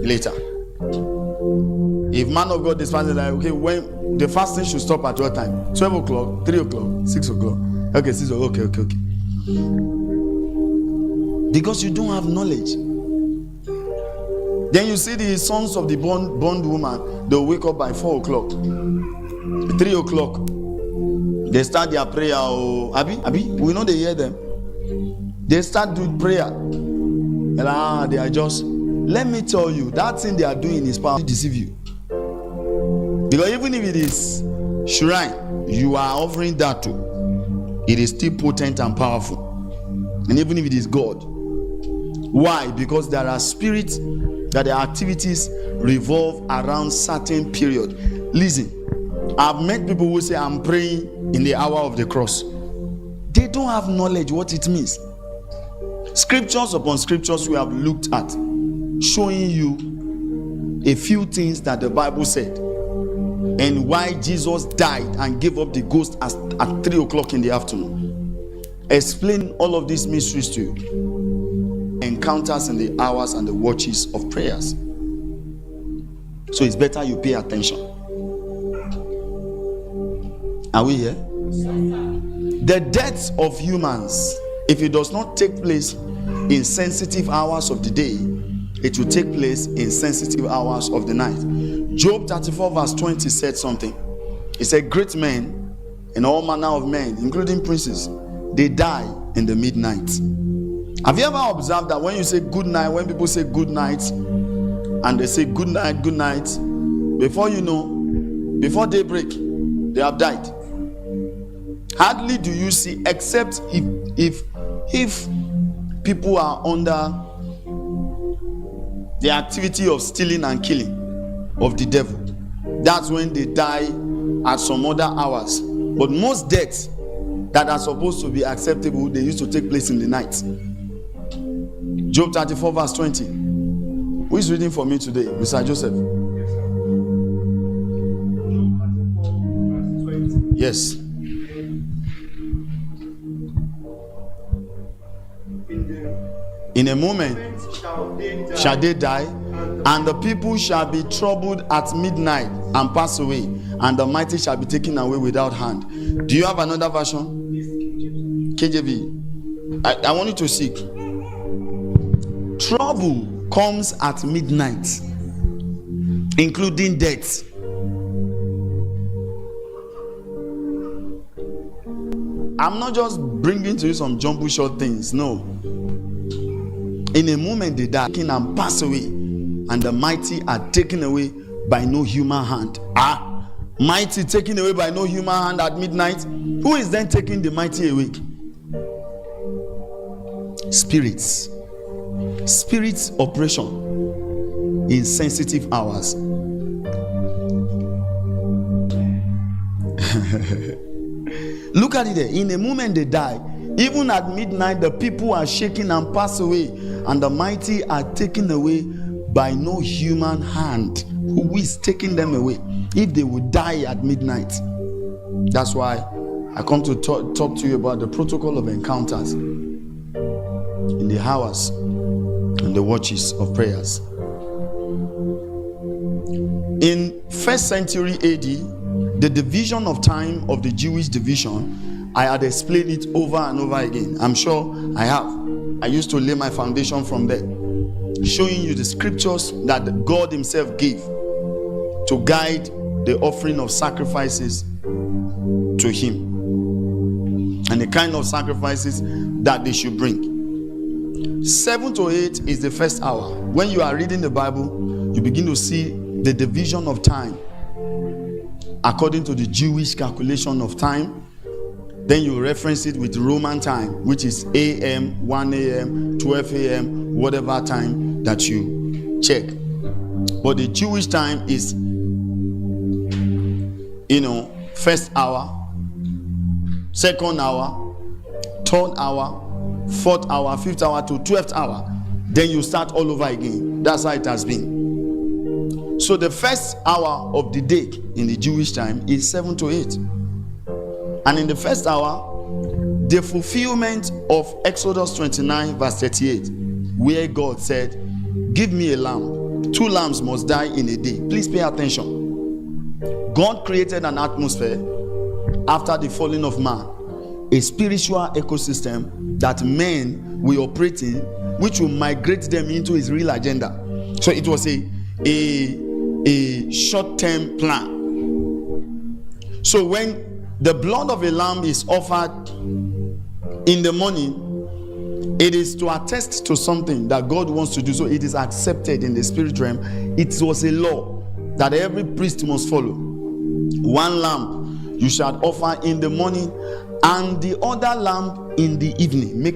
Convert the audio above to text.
later. If man of God is fasting, like, okay, when the fasting should stop at what time? 12 o'clock, 3 o'clock, 6 o'clock. Okay, 6 o'clock, okay. Because you don't have knowledge. Then you see the sons of the bond woman, they'll wake up by 4 o'clock, 3 o'clock. They start their prayer. Abi, we know they hear them. They start doing prayer. They are just, let me tell you, that thing they are doing is power to deceive you. Because even if it is shrine, you are offering that to, it is still potent and powerful. And even if it is God. Why? Because there are spirits that their activities revolve around certain period. Listen, I've met people who say, I'm praying in the hour of the cross. They don't have knowledge what it means. Scriptures upon scriptures we have looked at, showing you a few things that the Bible said and why Jesus died and gave up the ghost at 3 o'clock in the afternoon. Explain all of these mysteries to you. Encounters in the hours and the watches of prayers. So it's better you pay attention. Are we here? The death of humans, if it does not take place in sensitive hours of the day, it will take place in sensitive hours of the night. Job 34 verse 20 said something. He said, great men and all manner of men, including princes, they die in the midnight. Have you ever observed that when you say good night, when people say good night, and they say good night, before you know, before daybreak, they have died. Hardly do you see, except if people are under the activity of stealing and killing of the devil. That's when they die at some other hours. But most deaths that are supposed to be acceptable, they used to take place in the night. Job 34 verse 20. Who is reading for me today? Mr. Joseph. Yes. In a moment shall they die, and the people shall be troubled at midnight and pass away, and the mighty shall be taken away without hand. Do you have another version? KJV. I want you to seek. Trouble comes at midnight, including death. I'm not just bringing to you some jumbo short things. No. In a moment they die and pass away, and the mighty are taken away by no human hand. Mighty taken away by no human hand at midnight. Who is then taking the mighty away? Spirits. Spirits operation in sensitive hours. Look at it there. In a moment they die. Even at midnight, the people are shaken and pass away, and the mighty are taken away by no human hand. Who is taking them away? If they would die at midnight. That's why I come to talk to you about the protocol of encounters in the hours and the watches of prayers. In 1st century AD, the division of time of the Jewish division, I had explained it over and over again. I'm sure I have. I used to lay my foundation from there, showing you the scriptures that God himself gave to guide the offering of sacrifices to him and the kind of sacrifices that they should bring. 7 to 8 is the first hour. When you are reading the Bible, you begin to see the division of time according to the Jewish calculation of time. Then you reference it with Roman time, which is AM, 1 AM, 12 AM, whatever time that you check. But the Jewish time is, first hour, second hour, third hour, fourth hour, fifth hour to 12th hour. Then you start all over again. That's how it has been. So the first hour of the day in the Jewish time is 7 to 8. And in the first hour, the fulfillment of Exodus 29 verse 38, where God said, give me a lamb 2 lambs must die in a day. Please pay attention. God created an atmosphere after the falling of man, a spiritual ecosystem that men will operate in, which will migrate them into his real agenda. So it was a short-term plan. So when the blood of a lamb is offered in the morning, it is to attest to something that God wants to do. So it is accepted in the spirit realm. It was a law that every priest must follow. 1 lamb you shall offer in the morning, and the other lamb in the evening. Make